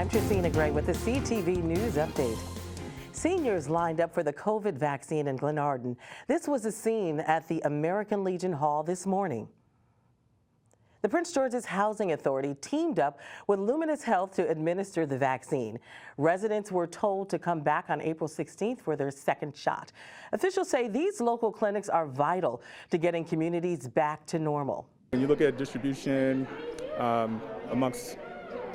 I'm Tracina Gray with the CTV News Update. Seniors lined up for the COVID vaccine in Glenarden. This was a scene at the American Legion Hall this morning. The Prince George's Housing Authority teamed up with Luminous Health to administer the vaccine. Residents were told to come back on April 16th for their second shot. Officials say these local clinics are vital to getting communities back to normal. When you look at distribution amongst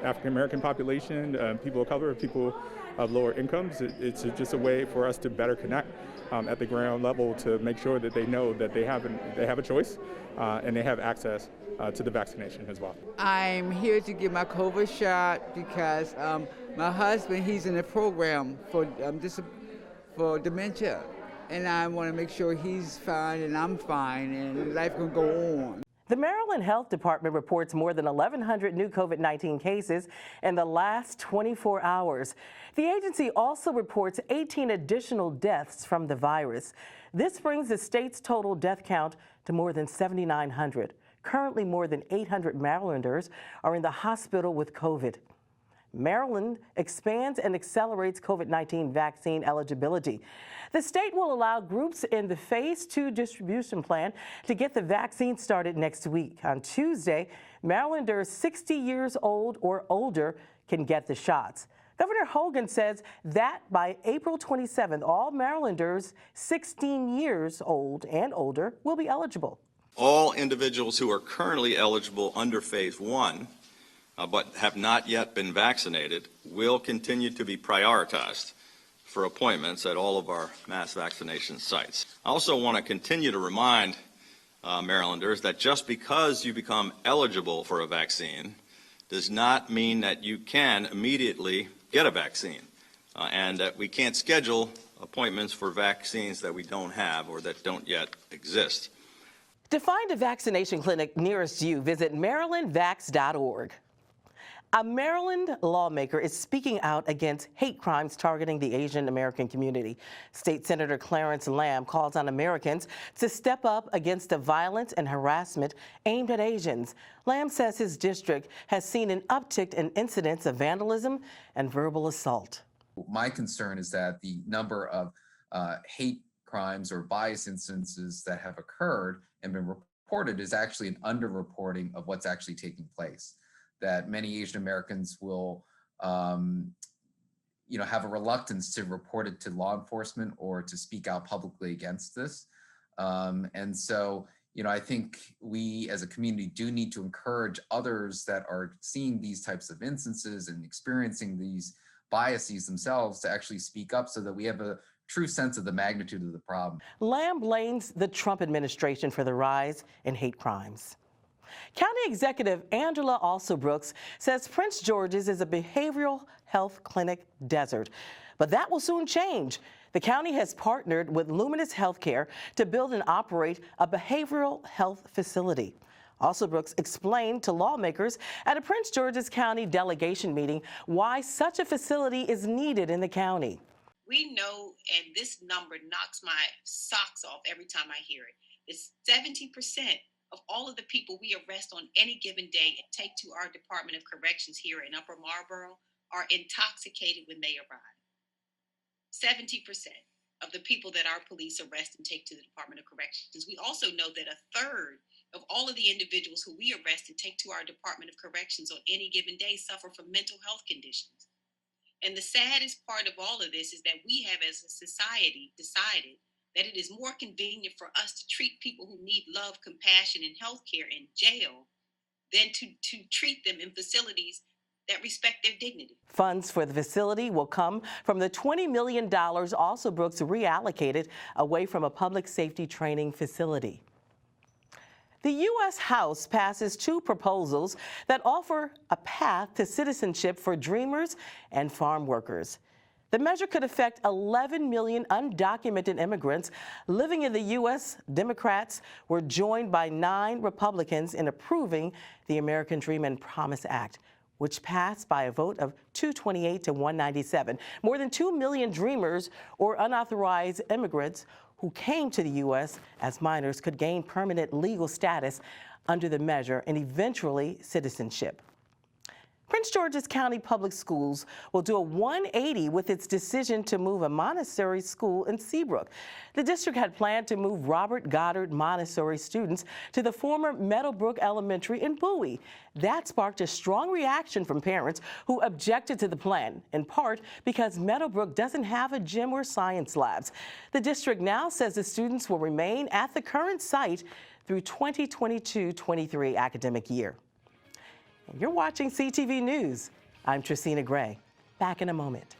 African American population, people of color, people of lower incomes, it's just a way for us to better connect at the ground level to make sure that they know that they have a choice and they have access to the vaccination as well. I'm here to get my COVID shot because my husband, he's in a program for dementia, and I want to make sure he's fine and I'm fine and life can go on. The Maryland Health Department reports more than 1,100 new COVID-19 cases in the last 24 hours. The agency also reports 18 additional deaths from the virus. This brings the state's total death count to more than 7,900. Currently, more than 800 Marylanders are in the hospital with COVID. Maryland expands and accelerates COVID-19 vaccine eligibility. The state will allow groups in the Phase 2 distribution plan to get the vaccine started next week. On Tuesday, Marylanders 60 years old or older can get the shots. Governor Hogan says that by April 27th, all Marylanders 16 years old and older will be eligible. All individuals who are currently eligible under Phase 1 but have not yet been vaccinated will continue to be prioritized for appointments at all of our mass vaccination sites. I also want to continue to remind Marylanders that just because you become eligible for a vaccine does not mean that you can immediately get a vaccine, and that we can't schedule appointments for vaccines that we don't have or that don't yet exist. To find a vaccination clinic nearest you, visit marylandvax.org. A Maryland lawmaker is speaking out against hate crimes targeting the Asian American community. State Senator Clarence Lamb calls on Americans to step up against the violence and harassment aimed at Asians. Lamb says his district has seen an uptick in incidents of vandalism and verbal assault. My concern is that the number of hate crimes or bias instances that have occurred and been reported is actually an underreporting of what's actually taking place. That many Asian Americans will, have a reluctance to report it to law enforcement or to speak out publicly against this. And so, I think we as a community do need to encourage others that are seeing these types of instances and experiencing these biases themselves to actually speak up so that we have a true sense of the magnitude of the problem. Lamb blames the Trump administration for the rise in hate crimes. County Executive Angela Alsobrooks says Prince George's is a behavioral health clinic desert, but that will soon change. The county has partnered with Luminous Healthcare to build and operate a behavioral health facility. Alsobrooks explained to lawmakers at a Prince George's County delegation meeting why such a facility is needed in the county. We know, and this number knocks my socks off every time I hear it, it's 70% of all of the people we arrest on any given day and take to our Department of Corrections here in Upper Marlboro are intoxicated when they arrive. 70% of the people that our police arrest and take to the Department of Corrections. We also know that a third of all of the individuals who we arrest and take to our Department of Corrections on any given day suffer from mental health conditions. And the saddest part of all of this is that we have, as a society, decided that it is more convenient for us to treat people who need love, compassion, and health care in jail than to treat them in facilities that respect their dignity. Funds for the facility will come from the $20 million Alsobrooks reallocated away from a public safety training facility. The U.S. House passes 2 proposals that offer a path to citizenship for dreamers and farm workers. The measure could affect 11 million undocumented immigrants living in the U.S. Democrats were joined by 9 Republicans in approving the American Dream and Promise Act, which passed by a vote of 228 to 197. More than 2 million dreamers or unauthorized immigrants who came to the U.S. as minors could gain permanent legal status under the measure and eventually citizenship. Prince George's County Public Schools will do a 180 with its decision to move a Montessori school in Seabrook. The district had planned to move Robert Goddard Montessori students to the former Meadowbrook Elementary in Bowie. That sparked a strong reaction from parents who objected to the plan, in part because Meadowbrook doesn't have a gym or science labs. The district now says the students will remain at the current site through 2022-23 academic year. You're watching CTV News. I'm Tracina Gray. Back in a moment.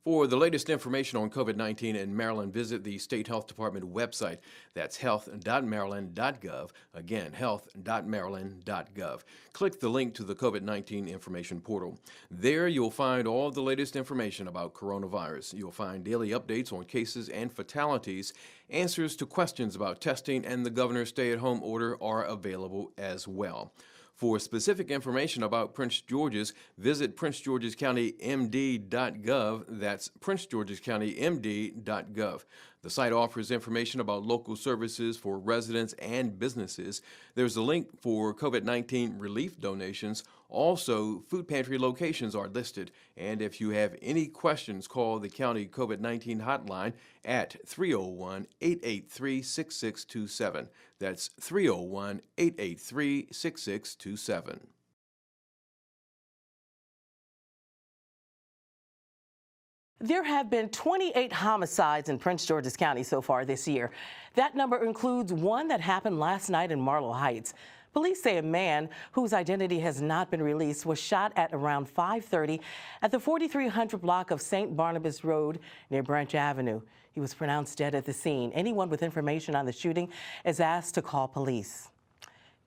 For the latest information on COVID-19 in Maryland, visit the State Health Department website. That's health.maryland.gov. Again, health.maryland.gov. Click the link to the COVID-19 information portal. There you'll find all the latest information about coronavirus. You'll find daily updates on cases and fatalities. Answers to questions about testing and the governor's stay-at-home order are available as well. For specific information about Prince George's, visit PrinceGeorgesCountyMD.GOV. That's PrinceGeorgesCountyMD.GOV. The site offers information about local services for residents and businesses. There's a link for COVID-19 relief donations. Also, food pantry locations are listed. And if you have any questions, call the county COVID-19 hotline at 301-883-6627. That's 301-883-6627. There have been 28 homicides in Prince George's County so far this year. That number includes one that happened last night in Marlow Heights. Police say a man whose identity has not been released was shot at around 5:30 at the 4300 block of St. Barnabas Road near Branch Avenue. He was pronounced dead at the scene. Anyone with information on the shooting is asked to call police.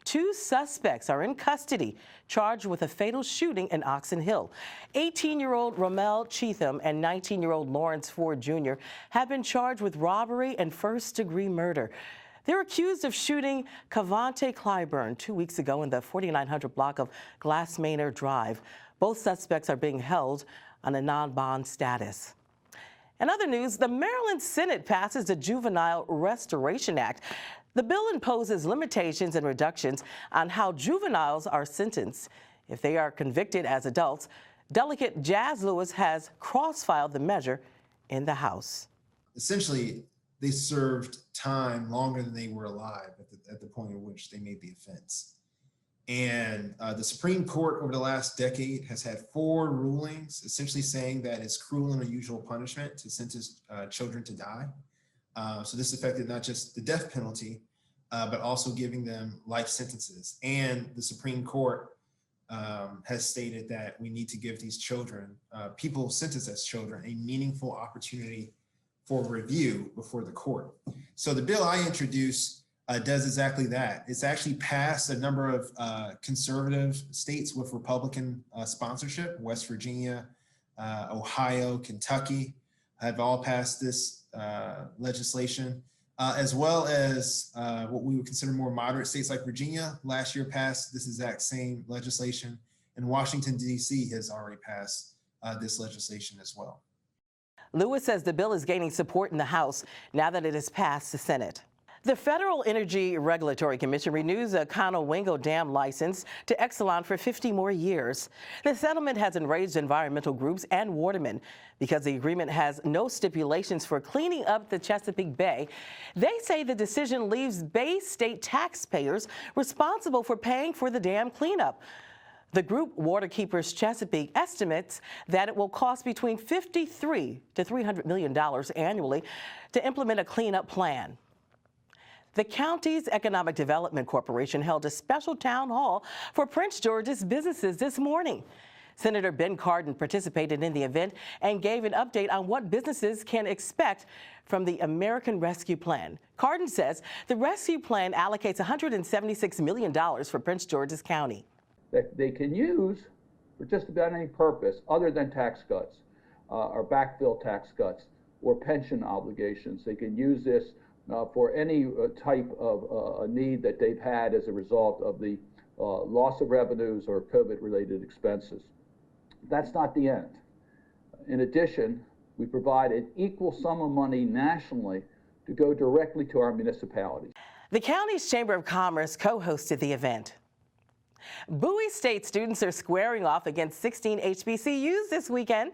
2 suspects are in custody, charged with a fatal shooting in Oxon Hill. 18-year-old Romel Cheatham and 19-year-old Lawrence Ford Jr. have been charged with robbery and first-degree murder. They're accused of shooting Cavante Clyburn 2 weeks ago in the 4900 block of Glass Manor Drive. Both suspects are being held on a non-bond status. In other news, the Maryland Senate passes the Juvenile Restoration Act. The bill imposes limitations and reductions on how juveniles are sentenced if they are convicted as adults. Delegate Jazz Lewis has cross-filed the measure in the House. Essentially, they served time longer than they were alive at the point at which they made the offense. And the Supreme Court over the last decade has had 4 rulings essentially saying that it's cruel and unusual punishment to sentence children to die. So this affected not just the death penalty, but also giving them life sentences. And the Supreme Court has stated that we need to give these children, people sentenced as children, a meaningful opportunity for review before the court. So the bill I introduced does exactly that. It's actually passed a number of conservative states with Republican sponsorship. West Virginia, Ohio, Kentucky have all passed this legislation, as well as what we would consider more moderate states like Virginia last year passed this exact same legislation, and Washington, D.C. has already passed this legislation as well. Lewis says the bill is gaining support in the House now that it has passed the Senate. The Federal Energy Regulatory Commission renews a Conowingo Dam license to Exelon for 50 more years. The settlement has enraged environmental groups and watermen because the agreement has no stipulations for cleaning up the Chesapeake Bay. They say the decision leaves Bay State taxpayers responsible for paying for the dam cleanup. The group Waterkeepers Chesapeake estimates that it will cost between $53 to $300 million annually to implement a cleanup plan. The county's Economic Development Corporation held a special town hall for Prince George's businesses this morning. Senator Ben Cardin participated in the event and gave an update on what businesses can expect from the American Rescue Plan. Cardin says the rescue plan allocates $176 million for Prince George's County. That they can use for just about any purpose other than tax cuts or backfill tax cuts or pension obligations. They can use this for any type of need that they've had as a result of the loss of revenues or COVID-related expenses. That's not the end. In addition, we provide an equal sum of money nationally to go directly to our municipalities. The county's Chamber of Commerce co-hosted the event. Bowie State students are squaring off against 16 HBCUs this weekend.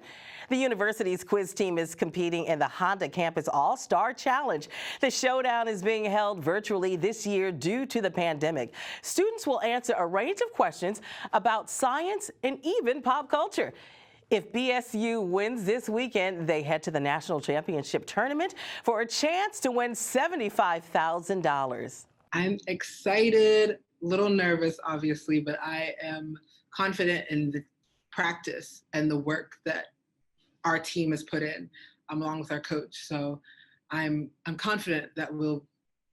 The university's quiz team is competing in the Honda Campus All-Star Challenge. The showdown is being held virtually this year due to the pandemic. Students will answer a range of questions about science and even pop culture. If BSU wins this weekend, they head to the national championship tournament for a chance to win $75,000. I'm excited, a little nervous, obviously, but I am confident in the practice and the work that our team has put in, along with our coach. So I'm confident that we'll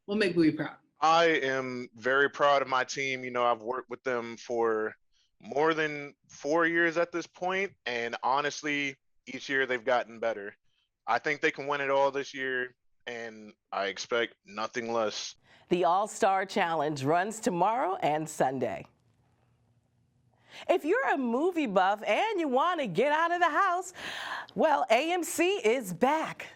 make Bowie proud. I am very proud of my team. You know, I've worked with them for more than 4 years at this point, and honestly, each year they've gotten better. I think they can win it all this year, and I expect nothing less. The All-Star Challenge runs tomorrow and Sunday. If you're a movie buff and you want to get out of the house, well, AMC is back.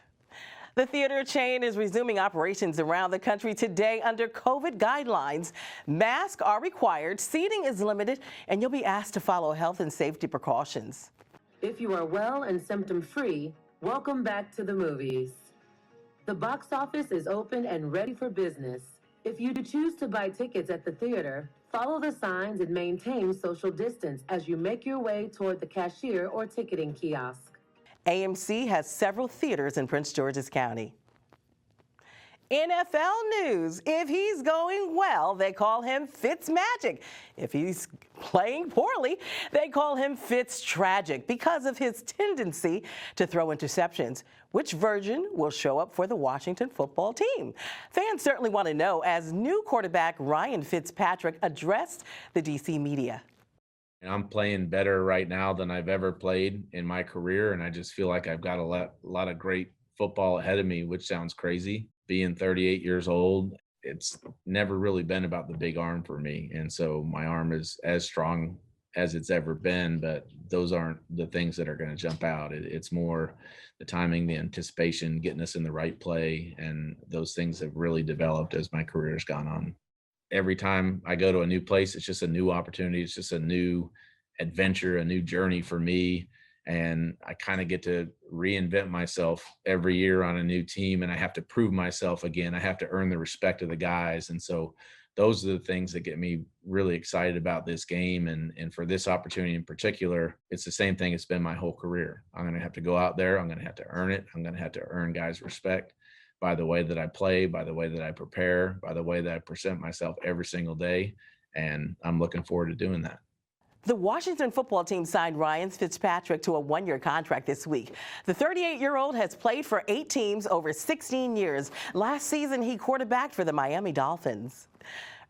The theater chain is resuming operations around the country today under COVID guidelines. Masks are required, seating is limited, and you'll be asked to follow health and safety precautions. If you are well and symptom-free, welcome back to the movies. The box office is open and ready for business. If you choose to buy tickets at the theater, follow the signs and maintain social distance as you make your way toward the cashier or ticketing kiosk. AMC has several theaters in Prince George's County. NFL news. If he's going well, they call him Fitzmagic. If he's playing poorly, they call him Fitztragic because of his tendency to throw interceptions. Which version will show up for the Washington football team? Fans certainly want to know as new quarterback Ryan Fitzpatrick addressed the DC media. I'm playing better right now than I've ever played in my career, and I just feel like I've got a lot of great football ahead of me, which sounds crazy. Being 38 years old, it's never really been about the big arm for me, and so my arm is as strong as it's ever been, but those aren't the things that are going to jump out. It's more the timing, the anticipation, getting us in the right play, and those things have really developed as my career has gone on. Every time I go to a new place, it's just a new opportunity. It's just a new adventure, a new journey for me. And I kind of get to reinvent myself every year on a new team, and I have to prove myself again. I have to earn the respect of the guys. And so those are the things that get me really excited about this game. And for this opportunity in particular, it's the same thing it's been my whole career. I'm going to have to go out there. I'm going to have to earn it. I'm going to have to earn guys' respect by the way that I play, by the way that I prepare, by the way that I present myself every single day. And I'm looking forward to doing that. The Washington football team signed Ryan Fitzpatrick to a one-year contract this week. The 38-year-old has played for 8 teams over 16 years. Last season, he quarterbacked for the Miami Dolphins.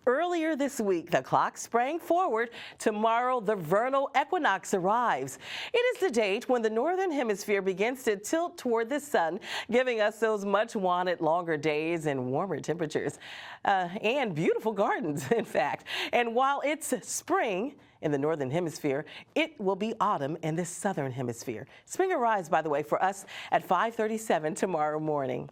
Earlier this week, the clock sprang forward. Tomorrow, the vernal equinox arrives. It is the date when the northern hemisphere begins to tilt toward the sun, giving us those much-wanted longer days and warmer temperatures, and beautiful gardens, in fact. And while it's spring in the northern hemisphere, it will be autumn in the southern hemisphere. Spring arrives, by the way, for us at 5:37 tomorrow morning.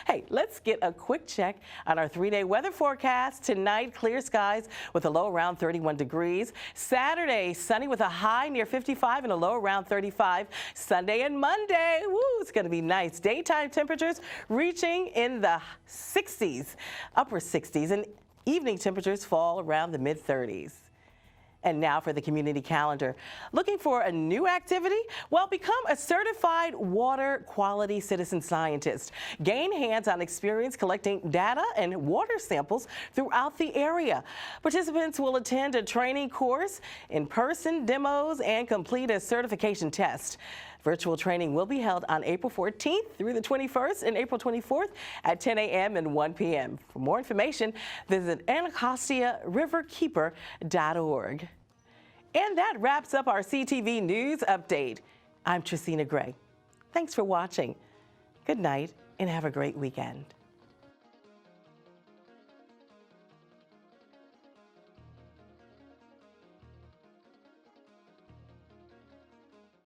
Hey, let's get a quick check on our 3-day weather forecast. Tonight, clear skies with a low around 31 degrees. Saturday, sunny with a high near 55 and a low around 35. Sunday and Monday, woo, it's going to be nice. Daytime temperatures reaching in the 60s, upper 60s, and evening temperatures fall around the mid-30s. And now for the community calendar. Looking for a new activity? Well, become a certified water quality citizen scientist. Gain hands-on experience collecting data and water samples throughout the area. Participants will attend a training course, in-person demos, and complete a certification test. Virtual training will be held on April 14th through the 21st and April 24th at 10 a.m. and 1 p.m. For more information, visit Anacostia.riverkeeper.org. And that wraps up our CTV News Update. I'm Tracina Gray. Thanks for watching. Good night and have a great weekend.